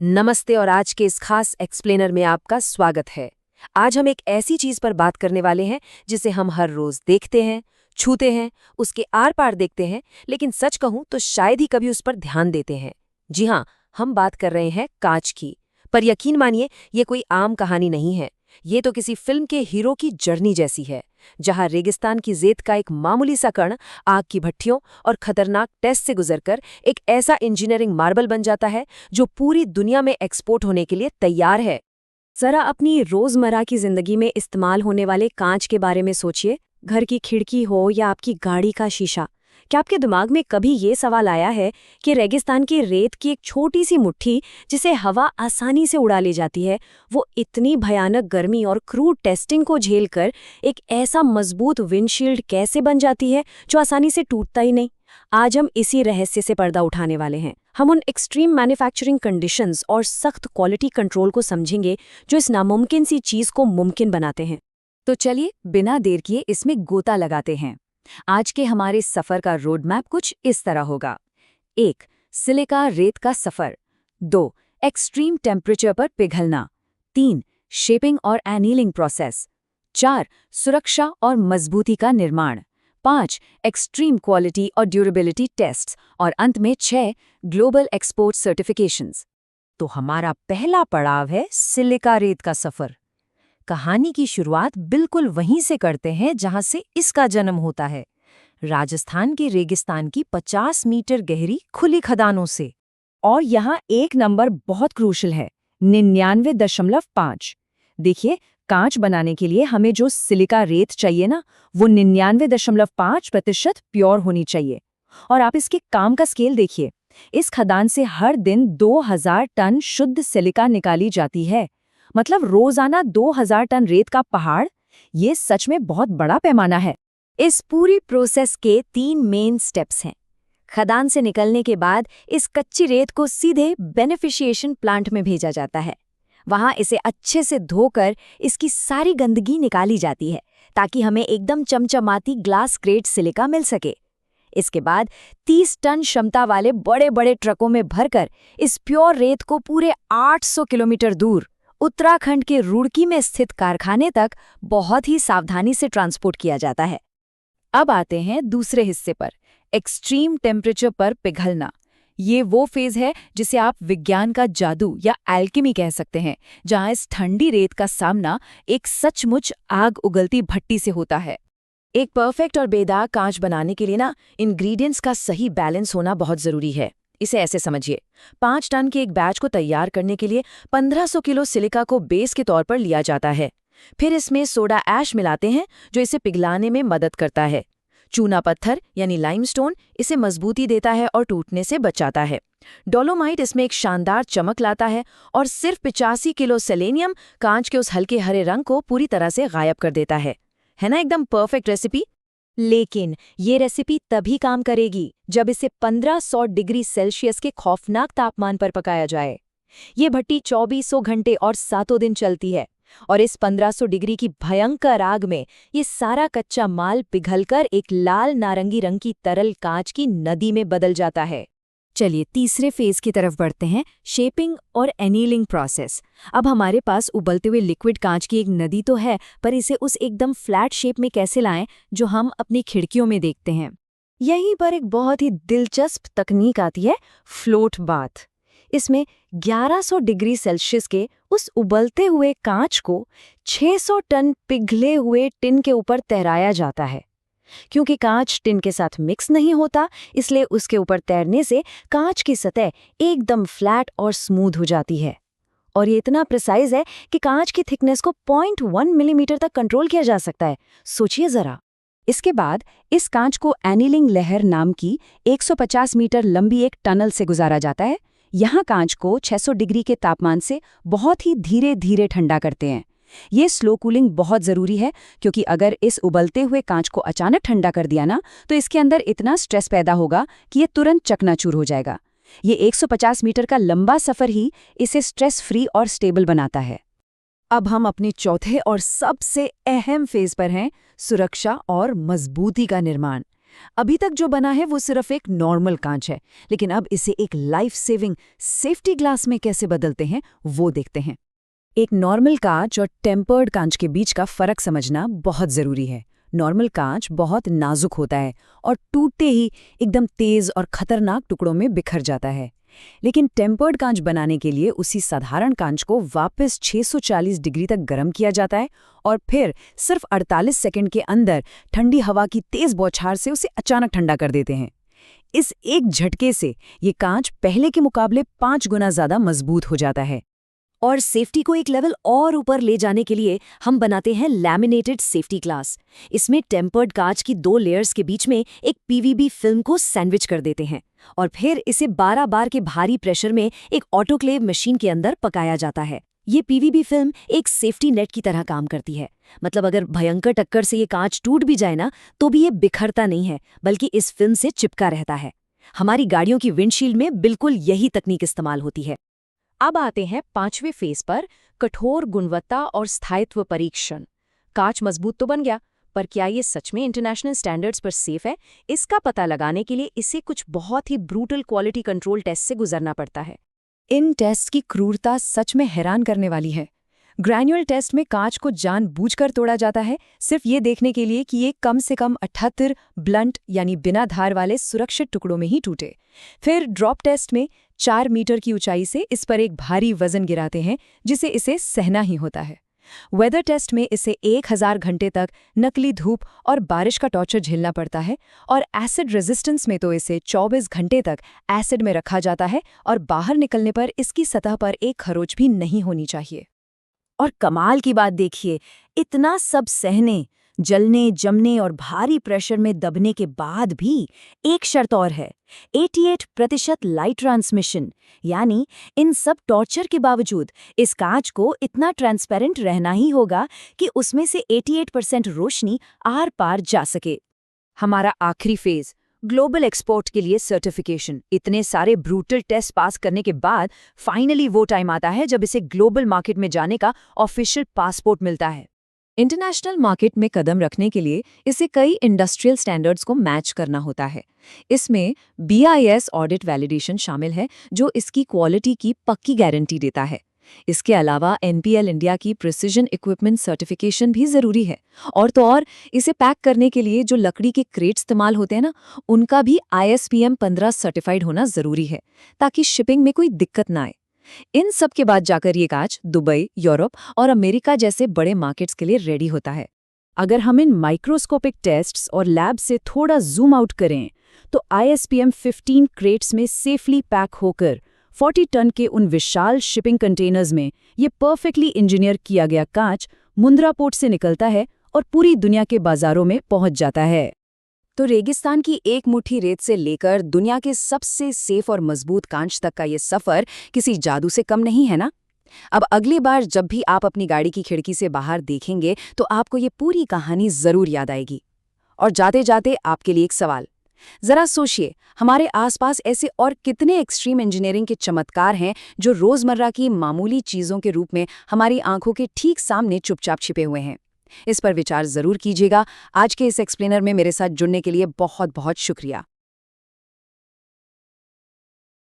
नमस्ते और आज के इस खास एक्सप्लेनर में आपका स्वागत है। आज हम एक ऐसी चीज पर बात करने वाले हैं जिसे हम हर रोज देखते हैं, छूते हैं, उसके आर पार देखते हैं, लेकिन सच कहूं तो शायद ही कभी उस पर ध्यान देते हैं। जी हाँ, हम बात कर रहे हैं कांच की। पर यकीन मानिए, ये कोई आम कहानी नहीं है। ये तो किसी फिल्म के हीरो की जर्नी जैसी है, जहां रेगिस्तान की रेत का एक मामूली सा कण आग की भट्टियों और खतरनाक टेस्ट से गुजरकर एक ऐसा इंजीनियरिंग मार्बल बन जाता है जो पूरी दुनिया में एक्सपोर्ट होने के लिए तैयार है। जरा अपनी रोजमर्रा की जिंदगी में इस्तेमाल होने वाले कांच के बारे में सोचिए। घर की खिड़की हो या आपकी गाड़ी का शीशा, क्या आपके दिमाग में कभी ये सवाल आया है कि रेगिस्तान की रेत की एक छोटी सी मुट्ठी जिसे हवा आसानी से उड़ा ले जाती है, वो इतनी भयानक गर्मी और क्रूड टेस्टिंग को झेलकर एक ऐसा मजबूत विंडशील्ड कैसे बन जाती है जो आसानी से टूटता ही नहीं? आज हम इसी रहस्य से पर्दा उठाने वाले हैं। हम उन एक्सट्रीम मैन्युफैक्चरिंग कंडीशंस और सख्त क्वालिटी कंट्रोल को समझेंगे जो इस नामुमकिन सी चीज को मुमकिन बनाते हैं। तो चलिए बिना देर किए इसमें गोता लगाते हैं। आज के हमारे सफर का रोड मैप कुछ इस तरह होगा। 1. सिलिका रेत का सफर। 2. एक्सट्रीम टेम्परेचर पर पिघलना। 3. शेपिंग और एनीलिंग प्रोसेस। 4. सुरक्षा और मजबूती का निर्माण। 5. एक्सट्रीम क्वालिटी और ड्यूरेबिलिटी टेस्ट्स। और अंत में 6. Global export certifications. तो हमारा पहला पड़ाव है सिलिका रेत का सफर। कहानी की शुरुआत बिल्कुल वहीं से करते हैं जहां से इसका जन्म होता है, राजस्थान के रेगिस्तान की 50 मीटर गहरी खुली खदानों से। और यहाँ एक नंबर बहुत क्रूशल है, 99.5। देखिए, कांच बनाने के लिए हमें जो सिलिका रेत चाहिए ना, वो 99.5% प्योर होनी चाहिए। और आप इसके काम का स्केल देखिए। इस खदान से हर दिन 2000 टन शुद्ध सिलिका निकाली जाती है। मतलब रोजाना 2000 टन रेत का पहाड़। ये सच में बहुत बड़ा पैमाना है। इस पूरी प्रोसेस के 3 मेन स्टेप्स हैं। खदान से निकलने के बाद इस कच्ची रेत को सीधे बेनिफिशिएशन प्लांट में भेजा जाता है। वहां इसे अच्छे से धोकर इसकी सारी गंदगी निकाली जाती है ताकि हमें एकदम चमचमाती ग्लास ग्रेड सिलिका मिल सके। इसके बाद 30 टन क्षमता वाले बड़े बड़े ट्रकों में भरकर इस प्योर रेत को पूरे 800 किलोमीटर दूर उत्तराखंड के रुड़की में स्थित कारखाने तक बहुत ही सावधानी से ट्रांसपोर्ट किया जाता है। अब आते हैं दूसरे हिस्से पर, एक्सट्रीम टेम्परेचर पर पिघलना। ये वो फेज है जिसे आप विज्ञान का जादू या एल्केमी कह सकते हैं, जहां इस ठंडी रेत का सामना एक सचमुच आग उगलती भट्टी से होता है। एक परफेक्ट और बेदाग कांच बनाने के लिए ना, इंग्रेडिएंट्स का सही बैलेंस होना बहुत जरूरी है। इसे ऐसे समझिए, 5 टन के एक बैच को तैयार करने के लिए 1500 किलो सिलिका को बेस के तौर पर लिया जाता है। फिर इसमें सोडा ऐश मिलाते हैं जो इसे पिघलाने में मदद करता है। चूना पत्थर यानी लाइमस्टोन इसे मजबूती देता है और टूटने से बचाता है। डोलोमाइट इसमें एक शानदार चमक लाता है और सिर्फ 85 किलो सेलेनियम कांच के उस हल्के हरे रंग को पूरी तरह से गायब कर देता है। है ना एकदम परफेक्ट रेसिपी? लेकिन ये रेसिपी तभी काम करेगी जब इसे 1500 डिग्री सेल्सियस के खौफनाक तापमान पर पकाया जाए। ये भट्टी 2400 घंटे और 7 दिन चलती है और इस 1500 डिग्री की भयंकर आग में ये सारा कच्चा माल पिघलकर एक लाल नारंगी रंग की तरल कांच की नदी में बदल जाता है। चलिए तीसरे फेज की तरफ बढ़ते हैं, शेपिंग और एनीलिंग प्रोसेस। अब हमारे पास उबलते हुए लिक्विड कांच की एक नदी तो है, पर इसे उस एकदम फ्लैट शेप में कैसे लाएं जो हम अपनी खिड़कियों में देखते हैं। यहीं पर एक बहुत ही दिलचस्प तकनीक आती है, फ्लोट बाथ। इसमें 1100 डिग्री सेल्सियस के उस उबलते हुए कांच को 600 टन पिघले हुए टिन के ऊपर तैराया जाता है। क्योंकि कांच टिन के साथ मिक्स नहीं होता, इसलिए उसके ऊपर तैरने से कांच की सतह एकदम फ्लैट और स्मूथ हो जाती है। और ये इतना प्रिसाइज है कि कांच की थिकनेस को 0.1 मिलीमीटर तक कंट्रोल किया जा सकता है। सोचिए जरा। इसके बाद इस कांच को एनीलिंग लहर नाम की 150 मीटर लंबी एक टनल से गुजारा जाता है। यहाँ कांच को 600 डिग्री के तापमान से बहुत ही धीरे धीरे ठंडा करते हैं। ये स्लो कूलिंग बहुत ज़रूरी है, क्योंकि अगर इस उबलते हुए कांच को अचानक ठंडा कर दिया ना, तो इसके अंदर इतना स्ट्रेस पैदा होगा कि ये तुरंत चकनाचूर हो जाएगा। ये 150 मीटर का लंबा सफ़र ही इसे स्ट्रेस फ्री और स्टेबल बनाता है। अब हम अपने चौथे और सबसे अहम फेज पर हैं, सुरक्षा और मजबूती का निर्माण। अभी तक जो बना है वो सिर्फ एक नॉर्मल कांच है, लेकिन अब इसे एक लाइफ सेविंग सेफ्टी ग्लास में कैसे बदलते हैं वो देखते हैं। एक नॉर्मल कांच और टेम्पर्ड कांच के बीच का फर्क समझना बहुत जरूरी है। नॉर्मल कांच बहुत नाजुक होता है और टूटते ही एकदम तेज और खतरनाक टुकड़ों में बिखर जाता है। लेकिन टेम्पर्ड कांच बनाने के लिए उसी साधारण कांच को वापस 640 डिग्री तक गर्म किया जाता है और फिर सिर्फ 48 सेकंड के अंदर ठंडी हवा की तेज बौछार से उसे अचानक ठंडा कर देते हैं। इस एक झटके से ये कांच पहले के मुकाबले 5 गुना ज्यादा मजबूत हो जाता है। और सेफ्टी को एक लेवल और ऊपर ले जाने के लिए हम बनाते हैं लैमिनेटेड सेफ्टी ग्लास। इसमें टेम्पर्ड कांच की 2 लेयर्स के बीच में एक पीवीबी फिल्म को सैंडविच कर देते हैं और फिर इसे 12 बार के भारी प्रेशर में एक ऑटोक्लेव मशीन के अंदर पकाया जाता है। ये पीवीबी फिल्म एक सेफ्टी नेट की तरह काम करती है। मतलब अगर भयंकर टक्कर से ये कांच टूट भी जाए ना, तो भी ये बिखरता नहीं है, बल्कि इस फिल्म से चिपका रहता है। हमारी गाड़ियों की विंडशील्ड में बिल्कुल यही तकनीक इस्तेमाल होती है। अब आते हैं 5वें फेज पर, कठोर गुणवत्ता और स्थायित्व परीक्षण। कांच मजबूत तो बन गया, पर क्या ये सच में इंटरनेशनल स्टैंडर्ड्स पर सेफ है? इसका पता लगाने के लिए इसे कुछ बहुत ही ब्रूटल क्वालिटी कंट्रोल टेस्ट से गुजरना पड़ता है। इन टेस्ट की क्रूरता सच में हैरान करने वाली है। ग्रैन्युअल टेस्ट में कांच को जानबूझकर तोड़ा जाता है, सिर्फ ये देखने के लिए कि ये कम से कम 78 ब्लंट यानी बिना धार वाले सुरक्षित टुकड़ों में ही टूटे। फिर ड्रॉप टेस्ट में 4 मीटर की ऊंचाई से इस पर एक भारी वजन गिराते हैं, जिसे इसे सहना ही होता है। वेदर टेस्ट में इसे 1000 घंटे तक नकली धूप और बारिश का टॉर्चर झेलना पड़ता है, और एसिड रेजिस्टेंस में तो इसे 24 घंटे तक एसिड में रखा जाता है और बाहर निकलने पर इसकी सतह पर एक खरोंच भी नहीं होनी चाहिए। और कमाल की बात देखिए, इतना सब सहने, जलने, जमने और भारी प्रेशर में दबने के बाद भी एक शर्त और है, 88% लाइट ट्रांसमिशन। यानी इन सब टॉर्चर के बावजूद इस कांच को इतना ट्रांसपेरेंट रहना ही होगा कि उसमें से 88% रोशनी आर पार जा सके। हमारा आखिरी फेज, ग्लोबल एक्सपोर्ट के लिए सर्टिफिकेशन। इतने सारे ब्रूटल टेस्ट पास करने के बाद फाइनली वो टाइम आता है जब इसे ग्लोबल मार्केट में जाने का ऑफिशियल पासपोर्ट मिलता है। इंटरनेशनल मार्केट में कदम रखने के लिए इसे कई इंडस्ट्रियल स्टैंडर्ड्स को मैच करना होता है। इसमें BIS ऑडिट वैलिडेशन शामिल है, जो इसकी क्वालिटी की पक्की गारंटी देता है। इसके अलावा NPL इंडिया की प्रिसिजन इक्विपमेंट सर्टिफिकेशन भी ज़रूरी है। और तो और इसे पैक करने के लिए जो लकड़ी के क्रेट इस्तेमाल होते हैं ना, उनका भी ISPM 15 सर्टिफाइड होना ज़रूरी है, ताकि शिपिंग में कोई दिक्कत ना आए। इन सब के बाद जाकर ये कांच दुबई, यूरोप और अमेरिका जैसे बड़े मार्केट्स के लिए रेडी होता है। अगर हम इन माइक्रोस्कोपिक टेस्ट्स और लैब से थोड़ा जूम आउट करें, तो ISPM 15 क्रेट्स में सेफली पैक होकर 40 टन के उन विशाल शिपिंग कंटेनर्स में ये परफेक्टली इंजीनियर किया गया कांच मुंद्रा पोर्ट से निकलता है और पूरी दुनिया के बाजारों में पहुंच जाता है। तो रेगिस्तान की एक मुट्ठी रेत से लेकर दुनिया के सबसे सेफ और मजबूत कांच तक का ये सफर किसी जादू से कम नहीं है ना? अब अगली बार जब भी आप अपनी गाड़ी की खिड़की से बाहर देखेंगे, तो आपको ये पूरी कहानी जरूर याद आएगी। और जाते जाते आपके लिए एक सवाल, जरा सोचिए, हमारे आसपास ऐसे और कितने एक्सट्रीम इंजीनियरिंग के चमत्कार हैं जो रोजमर्रा की मामूली चीजों के रूप में हमारी आंखों के ठीक सामने चुपचाप छिपे हुए हैं? इस पर विचार जरूर कीजिएगा। आज के इस एक्सप्लेनर में मेरे साथ जुड़ने के लिए बहुत बहुत शुक्रिया।